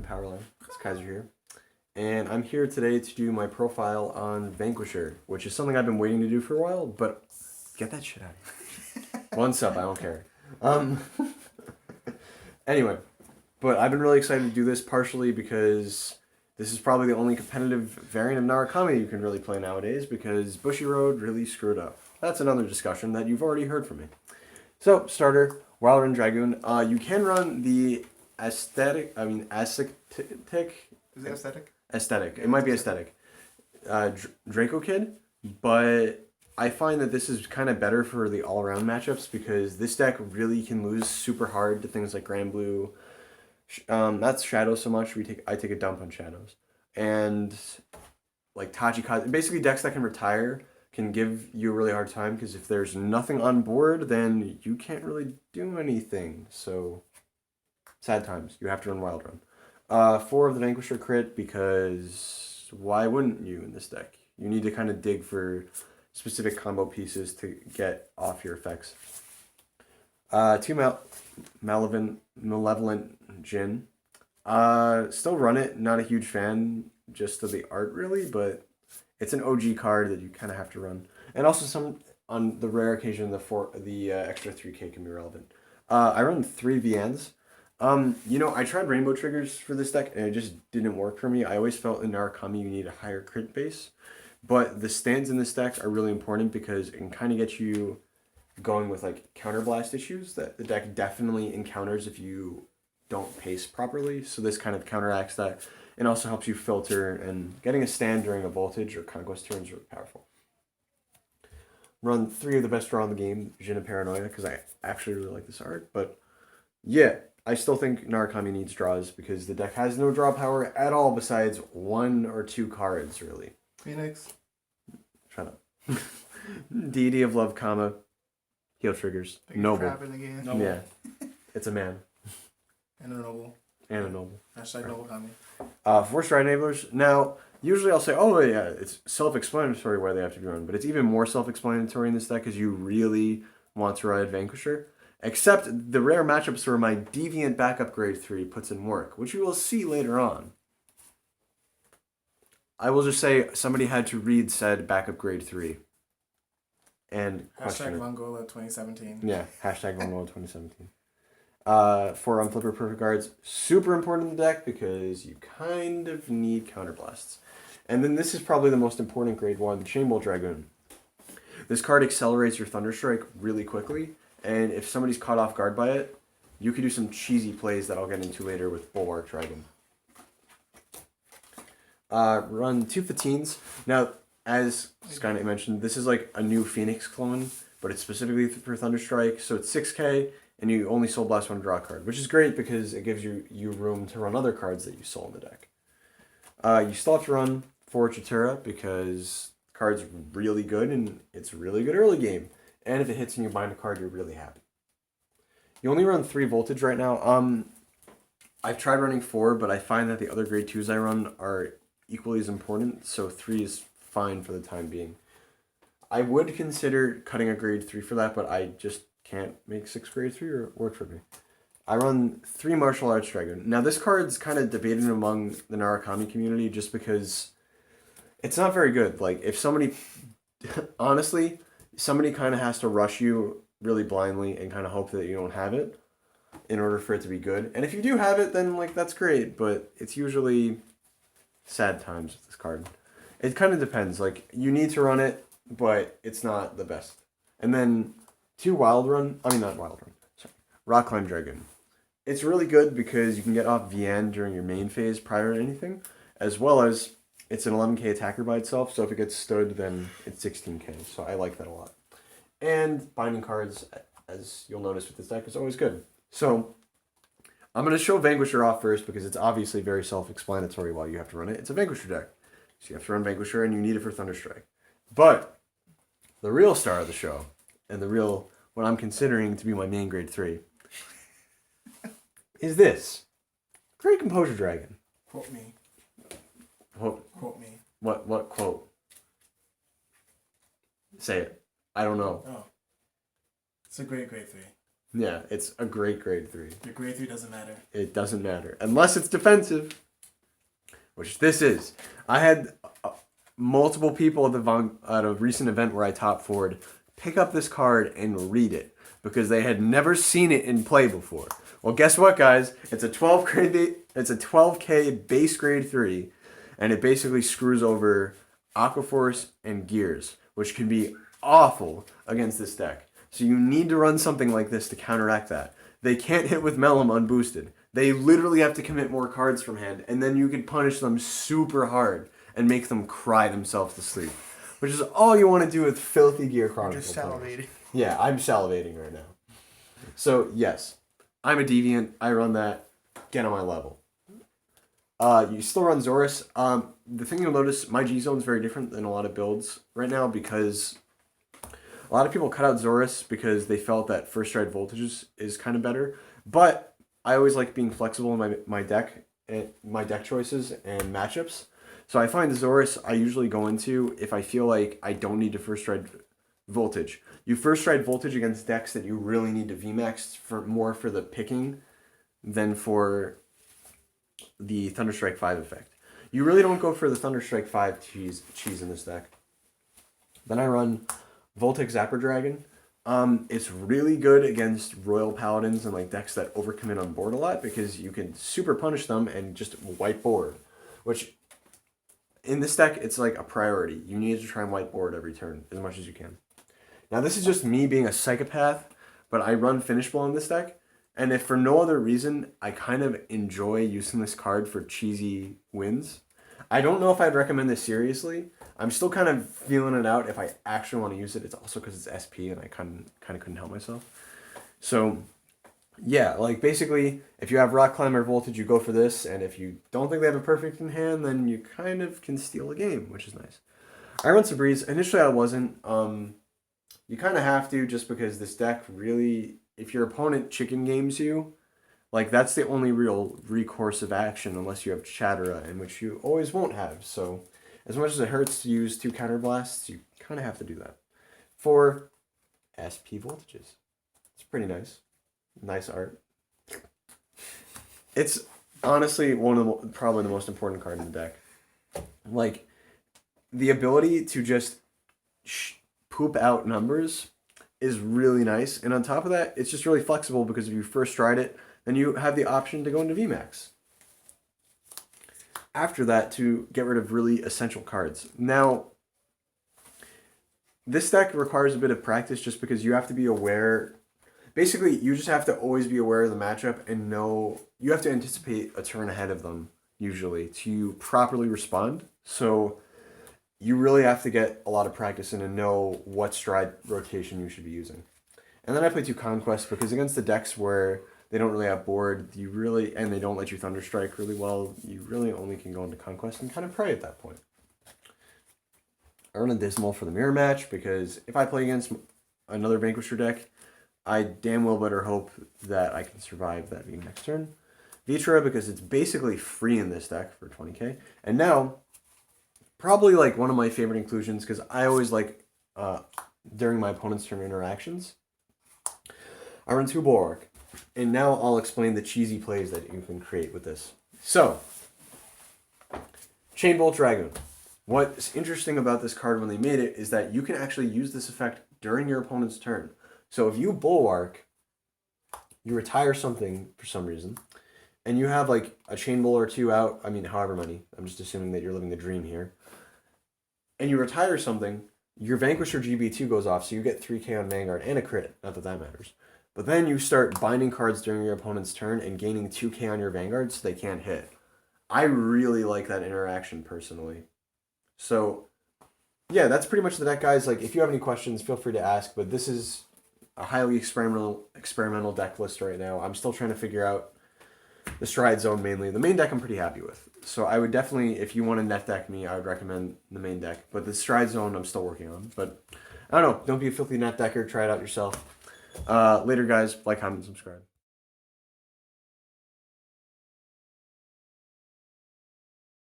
Powerline. It's Kaiser here. And I'm here today to do my profile on Vanquisher, which is something I've been waiting to do for a while, but get that shit out of here. One sub, I don't care. Um, anyway, but I've been really excited to do this partially because this is probably the only competitive variant of Narukami you can really play nowadays because Bushiroad really screwed up. That's another discussion that you've already heard from me. So, starter, Wild Run Dragoon. You can run the aesthetic. Is it aesthetic? Aesthetic. It might be aesthetic. Draco Kid, but I find that this is kind of better for the all-around matchups because this deck really can lose super hard to things like Grand Blue. Not Shadows so much. I take a dump on Shadows. And like Tachikaze, basically decks that can retire can give you a really hard time because if there's nothing on board, then you can't really do anything. So, sad times. You have to run Wild Run. 4 of the Vanquisher crit because why wouldn't you in this deck? You need to kind of dig for specific combo pieces to get off your effects. 2 Malevolent Jin. Still run it. Not a huge fan just of the art really, but it's an OG card that you kind of have to run. And also some on the rare occasion the extra 3k can be relevant. I run 3 VNs. I tried rainbow triggers for this deck and it just didn't work for me. I always felt in Narukami you need a higher crit base. But the stands in this deck are really important because it can kind of get you going with like counterblast issues that the deck definitely encounters if you don't pace properly. So this kind of counteracts that and also helps you filter, and getting a stand during a voltage or conquest turn is really powerful. Run 3 of the best draw in the game, Jin and Paranoia, because I actually really like this art. But yeah, I still think Narukami needs draws because the deck has no draw power at all besides 1 or 2 cards, really. Phoenix. Shut up. Deity of Love, heal triggers. Noble. Again. Noble. Yeah. It's a man. And a noble. And a noble. Hashtag noble Kami. 4 Stride Enablers. Now, usually I'll say, oh yeah, it's self-explanatory why they have to be run, but it's even more self-explanatory in this deck because you really want to ride Vanquisher. Except the rare matchups where my Deviant backup grade 3 puts in work, which you will see later on. I will just say somebody had to read said backup grade 3. And hashtag Vanguard 2017. Yeah, hashtag Vanguard 2017. 4 Unflipper Perfect Guards. Super important in the deck because you kind of need counterblasts. And then this is probably the most important grade 1, Chainbolt Dragoon. This card accelerates your Thunderstrike really quickly. And if somebody's caught off guard by it, you could do some cheesy plays that I'll get into later with Bulwark Dragon. Run 2 Fatines. Now, as Skynet mentioned, this is like a new Phoenix clone, but it's specifically for Thunderstrike, so it's 6k, and you only Soul Blast 1 draw card, which is great because it gives you room to run other cards that you soul in the deck. You still have to run 4 Chatura because the card's really good, and it's really good early game. And if it hits and you bind a card, you're really happy. You only run 3 Voltage right now. I've tried running 4, but I find that the other grade 2s I run are equally as important, so 3 is fine for the time being. I would consider cutting a grade 3 for that, but I just can't make 6 grade 3 work for me. I run 3 Martial Arts Dragon. Now this card's kind of debated among the Narukami community just because it's not very good. Like if somebody, honestly, somebody kind of has to rush you really blindly and kind of hope that you don't have it in order for it to be good. And if you do have it, then like that's great, but it's usually sad times with this card. It kind of depends. Like you need to run it, but it's not the best. And then 2 Rock Climb Dragon. It's really good because you can get off VN during your main phase prior to anything, as well as it's an 11k attacker by itself, so if it gets stood, then it's 16k, so I like that a lot. And binding cards, as you'll notice with this deck, is always good. So, I'm going to show Vanquisher off first because it's obviously very self-explanatory why you have to run it. It's a Vanquisher deck. So you have to run Vanquisher and you need it for Thunderstrike. But, the real star of the show, and what I'm considering to be my main grade 3, is this. Great Composure Dragon. Quote me. Quote me. What quote? Say it. I don't know. Oh. It's a great grade 3. Yeah, it's a great grade 3. Your grade 3 doesn't matter. It doesn't matter. Unless it's defensive. Which this is. I had multiple people at a recent event where I top forward pick up this card and read it because they had never seen it in play before. Well, guess what, guys? It's a 12K base grade 3, and it basically screws over Aquaforce and Gears, which can be awful against this deck. So you need to run something like this to counteract that. They can't hit with Melum unboosted. They literally have to commit more cards from hand, and then you can punish them super hard and make them cry themselves to sleep. Which is all you want to do with filthy Gear Chronicle. Just salivating. Yeah, I'm salivating right now. So, yes, I'm a deviant. I run that. Get on my level. You still run Zorus. The thing you'll notice, my G-Zone is very different than a lot of builds right now because a lot of people cut out Zorus because they felt that First Stride Voltage is kind of better. But I always like being flexible in my deck choices and matchups. So I find Zorus I usually go into if I feel like I don't need to First Stride Voltage. You First Stride Voltage against decks that you really need to VMAX more for the picking than for the Thunderstrike 5 effect. You really don't go for the Thunderstrike 5 cheese in this deck. Then I run Voltic Zapper Dragon. It's really good against Royal Paladins and like decks that overcommit on board a lot because you can super punish them and just wipe board. Which, in this deck, it's like a priority. You need to try and wipe board every turn as much as you can. Now, this is just me being a psychopath, but I run Finish Blow in this deck. And if for no other reason, I kind of enjoy using this card for cheesy wins. I don't know if I'd recommend this seriously. I'm still kind of feeling it out if I actually want to use it. It's also because it's SP and I kind of couldn't help myself. So, yeah, like basically, if you have Rock Climber Voltage, you go for this. And if you don't think they have a perfect in hand, then you kind of can steal a game, which is nice. I run Sabreeze. Initially, I wasn't. You kind of have to just because this deck really, if your opponent chicken games you, like that's the only real recourse of action unless you have Chatera, in which you always won't have. So as much as it hurts to use 2 counterblasts, you kind of have to do that. For SP Voltages. It's pretty nice. Nice art. It's honestly probably the most important card in the deck. Like, the ability to just poop out numbers is really nice. And on top of that, it's just really flexible because if you first stride it, then you have the option to go into VMAX. After that, to get rid of really essential cards. Now, this deck requires a bit of practice just because you have to be aware. Basically, you just have to always be aware of the matchup and know. You have to anticipate a turn ahead of them, usually, to properly respond. So you really have to get a lot of practice in and know what stride rotation you should be using. And then I play 2 Conquest because against the decks where they don't really have board, and they don't let you Thunderstrike really well, you really only can go into Conquest and kind of pray at that point. I run a Dismal for the mirror match because if I play against another Vanquisher deck, I damn well better hope that I can survive that being next turn. Vitra because it's basically free in this deck for 20k. And now, probably like one of my favorite inclusions because I always like during my opponent's turn interactions, I run 2 Bulwark. And now I'll explain the cheesy plays that you can create with this. So, Chain Bolt Dragoon. What's interesting about this card when they made it is that you can actually use this effect during your opponent's turn. So if you Bulwark, you retire something for some reason, and you have like a Chain Bolt or 2 out, I mean however many, I'm just assuming that you're living the dream here, and you retire something, your Vanquisher GB2 goes off, so you get 3k on Vanguard and a crit, not that that matters. But then you start binding cards during your opponent's turn and gaining 2k on your Vanguard so they can't hit. I really like that interaction personally. So, yeah, that's pretty much the deck, guys. Like, if you have any questions, feel free to ask. But this is a highly experimental deck list right now. I'm still trying to figure out the Stride Zone mainly. The main deck I'm pretty happy with. So I would definitely, if you want to net deck me, I would recommend the main deck. But the Stride Zone I'm still working on. But I don't know. Don't be a filthy net decker. Try it out yourself. Later, guys. Like, comment, and subscribe.